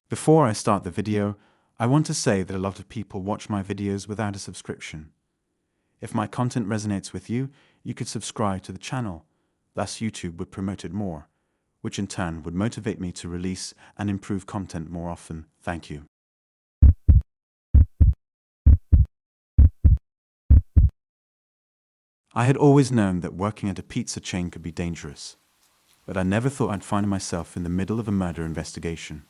Before I start the video, I want to say that a lot of people watch my videos without a subscription. If my content resonates with you, you could subscribe to the channel. Thus YouTube would promote it more, which in turn would motivate me to release and improve content more often. Thank you. I had always known that working at a pizza chain could be dangerous, but I never thought I'd find myself in the middle of a murder investigation.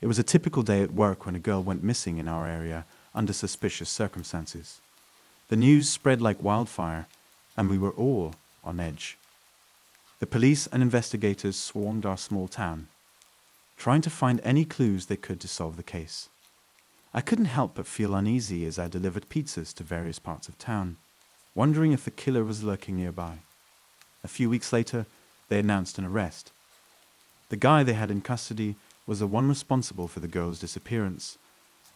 It was a typical day at work when a girl went missing in our area under suspicious circumstances. The news spread like wildfire, and we were all on edge. The police and investigators swarmed our small town, trying to find any clues they could to solve the case. I couldn't help but feel uneasy as I delivered pizzas to various parts of town, wondering if the killer was lurking nearby. A few weeks later, they announced an arrest. The guy they had in custody was the one responsible for the girl's disappearance,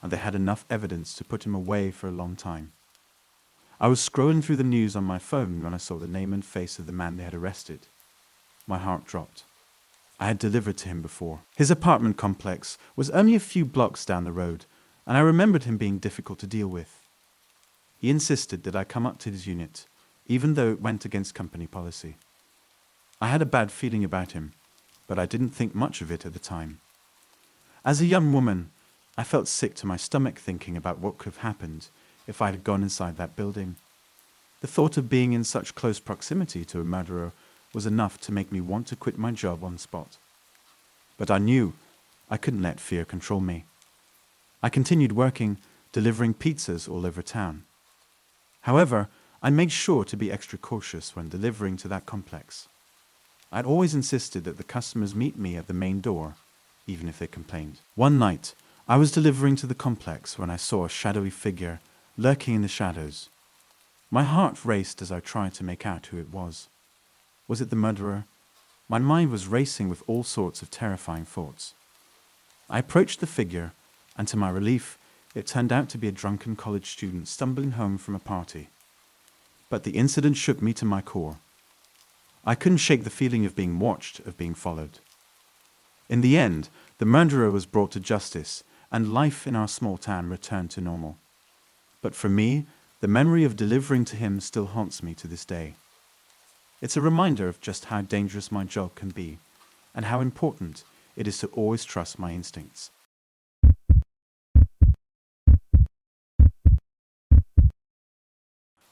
and they had enough evidence to put him away for a long time. I was scrolling through the news on my phone when I saw the name and face of the man they had arrested. My heart dropped. I had delivered to him before. His apartment complex was only a few blocks down the road, and I remembered him being difficult to deal with. He insisted that I come up to his unit, even though it went against company policy. I had a bad feeling about him, but I didn't think much of it at the time. As a young woman, I felt sick to my stomach thinking about what could have happened if I had gone inside that building. The thought of being in such close proximity to a murderer was enough to make me want to quit my job on the spot. But I knew I couldn't let fear control me. I continued working, delivering pizzas all over town. However, I made sure to be extra cautious when delivering to that complex. I'd always insisted that the customers meet me at the main door, even if they complained. One night, I was delivering to the complex when I saw a shadowy figure lurking in the shadows. My heart raced as I tried to make out who it was. Was it the murderer? My mind was racing with all sorts of terrifying thoughts. I approached the figure, and to my relief, it turned out to be a drunken college student stumbling home from a party. But the incident shook me to my core. I couldn't shake the feeling of being watched, of being followed. In the end, the murderer was brought to justice, and life in our small town returned to normal. But for me, the memory of delivering to him still haunts me to this day. It's a reminder of just how dangerous my job can be, and how important it is to always trust my instincts.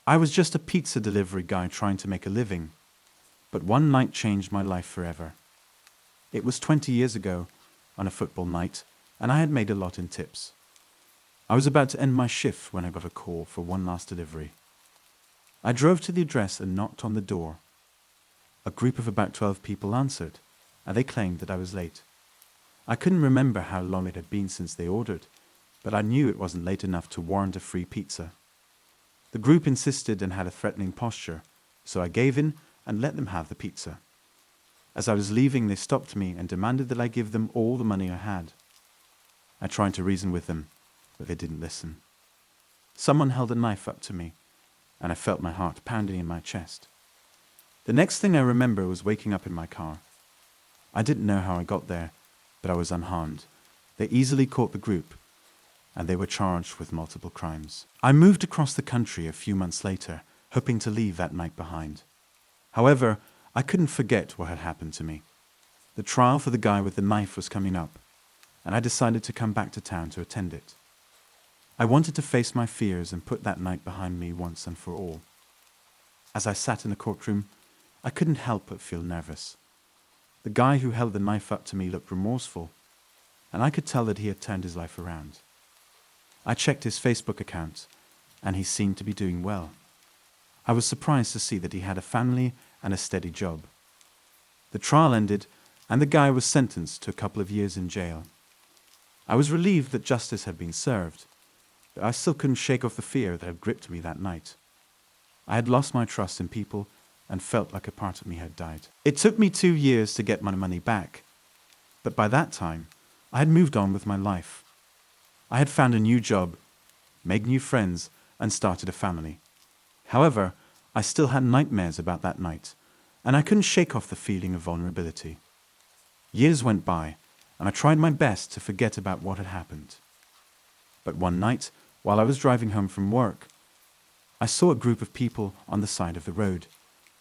I was just a pizza delivery guy trying to make a living, but one night changed my life forever. It was 20 years ago, on a football night, and I had made a lot in tips. I was about to end my shift when I got a call for one last delivery. I drove to the address and knocked on the door. A group of about 12 people answered, and they claimed that I was late. I couldn't remember how long it had been since they ordered, but I knew it wasn't late enough to warrant a free pizza. The group insisted and had a threatening posture, so I gave in and let them have the pizza. As I was leaving, they stopped me and demanded that I give them all the money I had. I tried to reason with them, but they didn't listen. Someone held a knife up to me, and I felt my heart pounding in my chest. The next thing I remember was waking up in my car. I didn't know how I got there, but I was unharmed. They easily caught the group, and they were charged with multiple crimes. I moved across the country a few months later, hoping to leave that night behind. However, I couldn't forget what had happened to me. The trial for the guy with the knife was coming up, and I decided to come back to town to attend it. I wanted to face my fears and put that night behind me once and for all. As I sat in the courtroom, I couldn't help but feel nervous. The guy who held the knife up to me looked remorseful, and I could tell that he had turned his life around. I checked his Facebook account, and he seemed to be doing well. I was surprised to see that he had a family and a steady job. The trial ended, and the guy was sentenced to a couple of years in jail. I was relieved that justice had been served, but I still couldn't shake off the fear that had gripped me that night. I had lost my trust in people and felt like a part of me had died. It took me 2 years to get my money back, but by that time, I had moved on with my life. I had found a new job, made new friends, and started a family. However, I still had nightmares about that night, and I couldn't shake off the feeling of vulnerability. Years went by, and I tried my best to forget about what had happened. But one night, while I was driving home from work, I saw a group of people on the side of the road.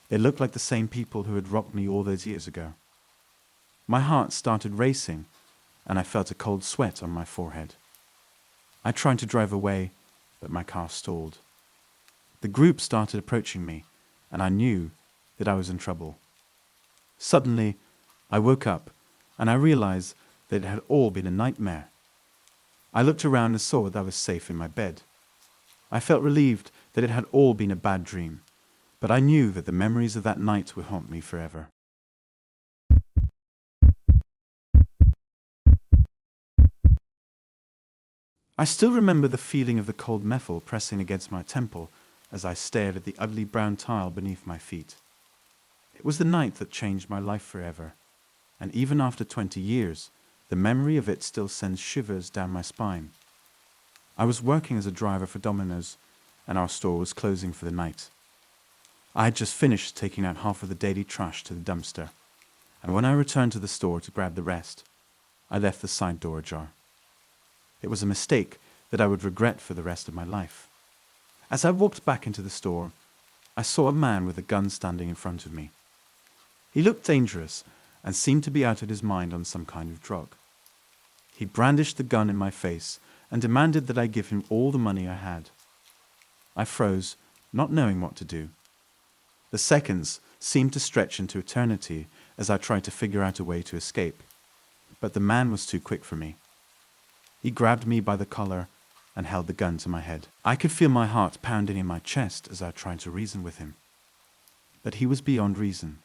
They looked like the same people who had robbed me all those years ago. My heart started racing, and I felt a cold sweat on my forehead. I tried to drive away, but my car stalled. The group started approaching me, and I knew that I was in trouble. Suddenly, I woke up, and I realized that it had all been a nightmare. I looked around and saw that I was safe in my bed. I felt relieved that it had all been a bad dream, but I knew that the memories of that night would haunt me forever. I still remember the feeling of the cold metal pressing against my temple as I stared at the ugly brown tile beneath my feet. It was the night that changed my life forever, and even after 20 years, the memory of it still sends shivers down my spine. I was working as a driver for Domino's, and our store was closing for the night. I had just finished taking out half of the daily trash to the dumpster, and when I returned to the store to grab the rest, I left the side door ajar. It was a mistake that I would regret for the rest of my life. As I walked back into the store, I saw a man with a gun standing in front of me. He looked dangerous and seemed to be out of his mind on some kind of drug. He brandished the gun in my face and demanded that I give him all the money I had. I froze, not knowing what to do. The seconds seemed to stretch into eternity as I tried to figure out a way to escape, but the man was too quick for me. He grabbed me by the collar and held the gun to my head. I could feel my heart pounding in my chest as I tried to reason with him. But he was beyond reason.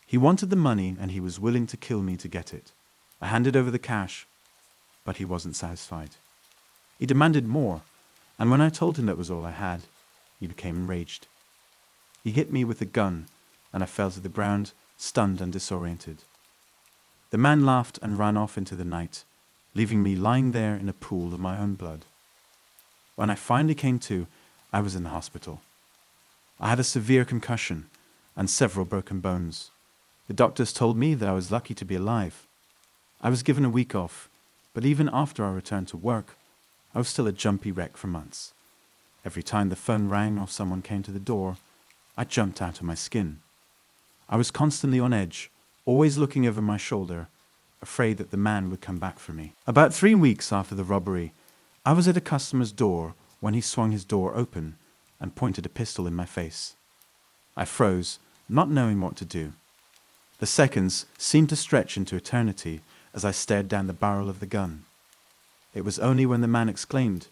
He wanted the money and he was willing to kill me to get it. I handed over the cash, but he wasn't satisfied. He demanded more, and when I told him that was all I had, he became enraged. He hit me with the gun, and I fell to the ground, stunned and disoriented. The man laughed and ran off into the night, leaving me lying there in a pool of my own blood. When I finally came to, I was in the hospital. I had a severe concussion and several broken bones. The doctors told me that I was lucky to be alive. I was given a week off, but even after I returned to work, I was still a jumpy wreck for months. Every time the phone rang or someone came to the door, I jumped out of my skin. I was constantly on edge, always looking over my shoulder, afraid that the man would come back for me. About 3 weeks after the robbery, I was at a customer's door when he swung his door open and pointed a pistol in my face. I froze, not knowing what to do. The seconds seemed to stretch into eternity as I stared down the barrel of the gun. It was only when the man exclaimed,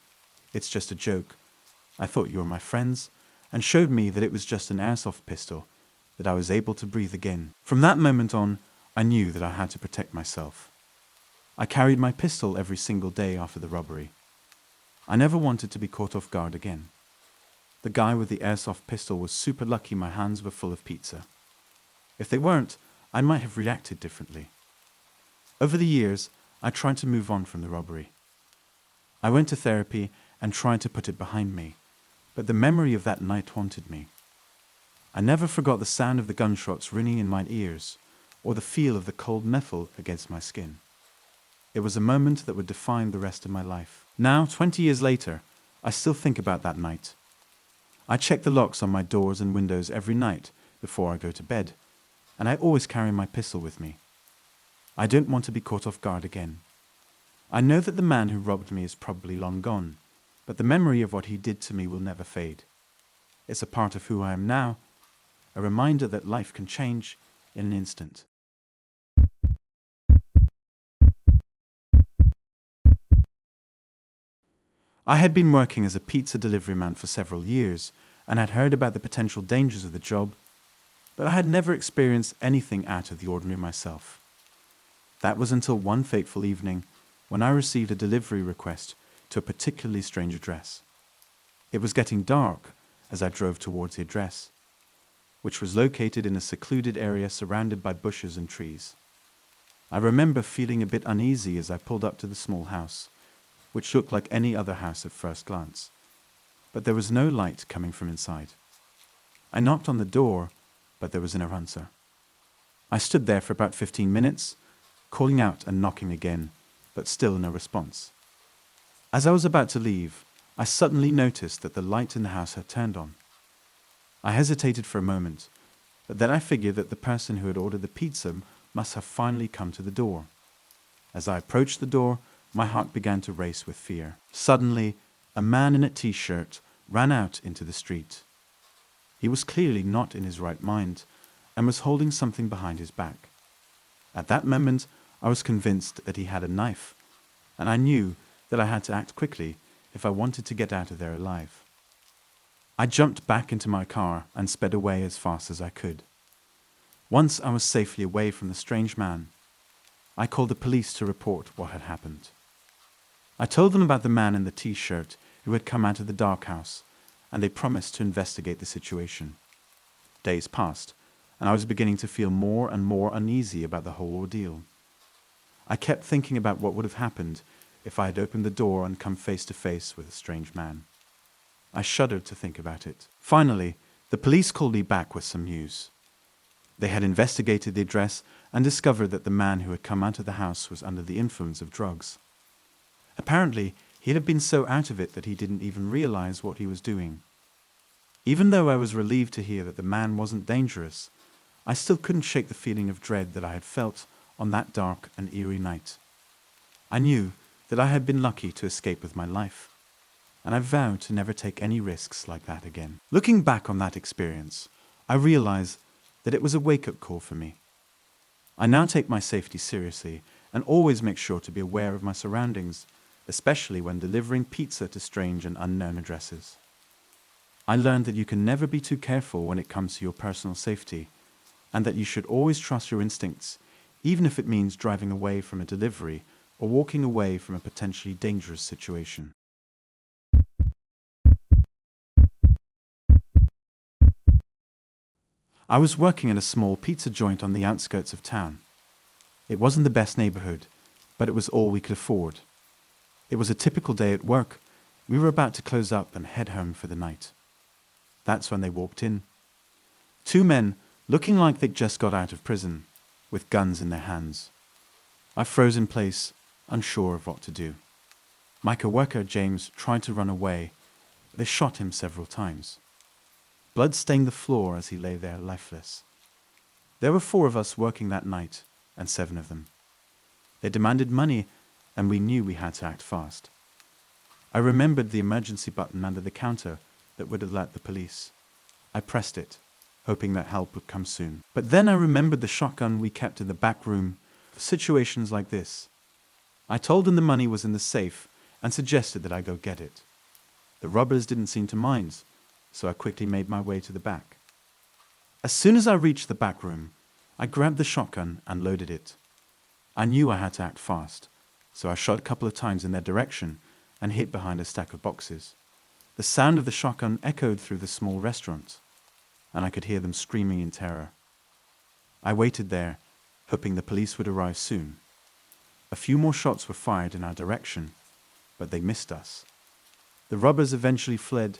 "It's just a joke. I thought you were my friends," and showed me that it was just an airsoft pistol, that I was able to breathe again. From that moment on, I knew that I had to protect myself. I carried my pistol every single day after the robbery. I never wanted to be caught off guard again. The guy with the airsoft pistol was super lucky my hands were full of pizza. If they weren't, I might have reacted differently. Over the years, I tried to move on from the robbery. I went to therapy and tried to put it behind me, but the memory of that night haunted me. I never forgot the sound of the gunshots ringing in my ears, or the feel of the cold metal against my skin. It was a moment that would define the rest of my life. Now, 20 years later, I still think about that night. I check the locks on my doors and windows every night before I go to bed, and I always carry my pistol with me. I don't want to be caught off guard again. I know that the man who robbed me is probably long gone, but the memory of what he did to me will never fade. It's a part of who I am now, a reminder that life can change in an instant. I had been working as a pizza delivery man for several years and had heard about the potential dangers of the job, but I had never experienced anything out of the ordinary myself. That was until one fateful evening when I received a delivery request to a particularly strange address. It was getting dark as I drove towards the address, which was located in a secluded area surrounded by bushes and trees. I remember feeling a bit uneasy as I pulled up to the small house, which looked like any other house at first glance, but there was no light coming from inside. I knocked on the door, but there was no answer. I stood there for about 15 minutes, calling out and knocking again, but still no response. As I was about to leave, I suddenly noticed that the light in the house had turned on. I hesitated for a moment, but then I figured that the person who had ordered the pizza must have finally come to the door. As I approached the door, my heart began to race with fear. Suddenly, a man in a t-shirt ran out into the street. He was clearly not in his right mind and was holding something behind his back. At that moment, I was convinced that he had a knife, and I knew that I had to act quickly if I wanted to get out of there alive. I jumped back into my car and sped away as fast as I could. Once I was safely away from the strange man, I called the police to report what had happened. I told them about the man in the t-shirt who had come out of the dark house, and they promised to investigate the situation. Days passed, and I was beginning to feel more and more uneasy about the whole ordeal. I kept thinking about what would have happened if I had opened the door and come face to face with a strange man. I shuddered to think about it. Finally, the police called me back with some news. They had investigated the address and discovered that the man who had come out of the house was under the influence of drugs. Apparently, he had been so out of it that he didn't even realize what he was doing. Even though I was relieved to hear that the man wasn't dangerous, I still couldn't shake the feeling of dread that I had felt on that dark and eerie night. I knew that I had been lucky to escape with my life, and I vowed to never take any risks like that again. Looking back on that experience, I realized that it was a wake-up call for me. I now take my safety seriously and always make sure to be aware of my surroundings, especially when delivering pizza to strange and unknown addresses. I learned that you can never be too careful when it comes to your personal safety, and that you should always trust your instincts, even if it means driving away from a delivery or walking away from a potentially dangerous situation. I was working at a small pizza joint on the outskirts of town. It wasn't the best neighborhood, but it was all we could afford. It was a typical day at work. We were about to close up and head home for the night. That's when they walked in. Two men, looking like they'd just got out of prison, with guns in their hands. I froze in place, unsure of what to do. My coworker, James, tried to run away. They shot him several times. Blood stained the floor as he lay there lifeless. There were 4 of us working that night, and 7 of them. They demanded money, and we knew we had to act fast. I remembered the emergency button under the counter that would alert the police. I pressed it, hoping that help would come soon. But then I remembered the shotgun we kept in the back room for situations like this. I told them the money was in the safe and suggested that I go get it. The robbers didn't seem to mind, so I quickly made my way to the back. As soon as I reached the back room, I grabbed the shotgun and loaded it. I knew I had to act fast, so I shot a couple of times in their direction and hid behind a stack of boxes. The sound of the shotgun echoed through the small restaurant, and I could hear them screaming in terror. I waited there, hoping the police would arrive soon. A few more shots were fired in our direction, but they missed us. The robbers eventually fled,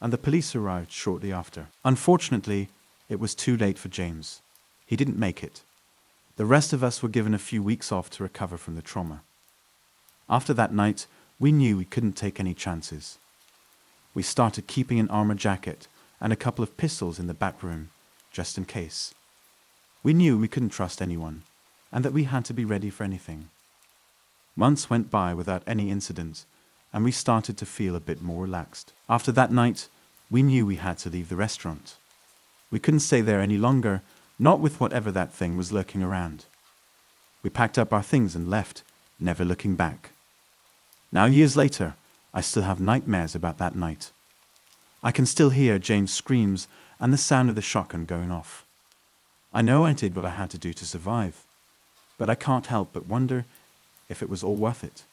and the police arrived shortly after. Unfortunately, it was too late for James. He didn't make it. The rest of us were given a few weeks off to recover from the trauma. After that night, we knew we couldn't take any chances. We started keeping an armor jacket and a couple of pistols in the back room, just in case. We knew we couldn't trust anyone, and that we had to be ready for anything. Months went by without any incident, and we started to feel a bit more relaxed. After that night, we knew we had to leave the restaurant. We couldn't stay there any longer, not with whatever that thing was lurking around. We packed up our things and left, never looking back. Now, years later, I still have nightmares about that night. I can still hear James' screams and the sound of the shotgun going off. I know I did what I had to do to survive, but I can't help but wonder if it was all worth it.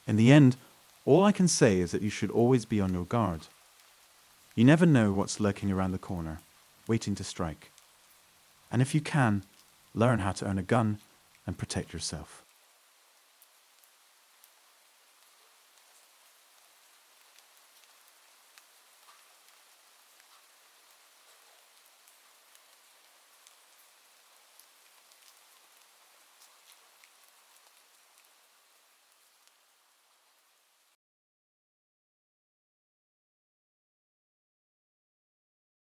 In the end, all I can say is that you should always be on your guard. You never know what's lurking around the corner, waiting to strike. And if you can, learn how to own a gun and protect yourself.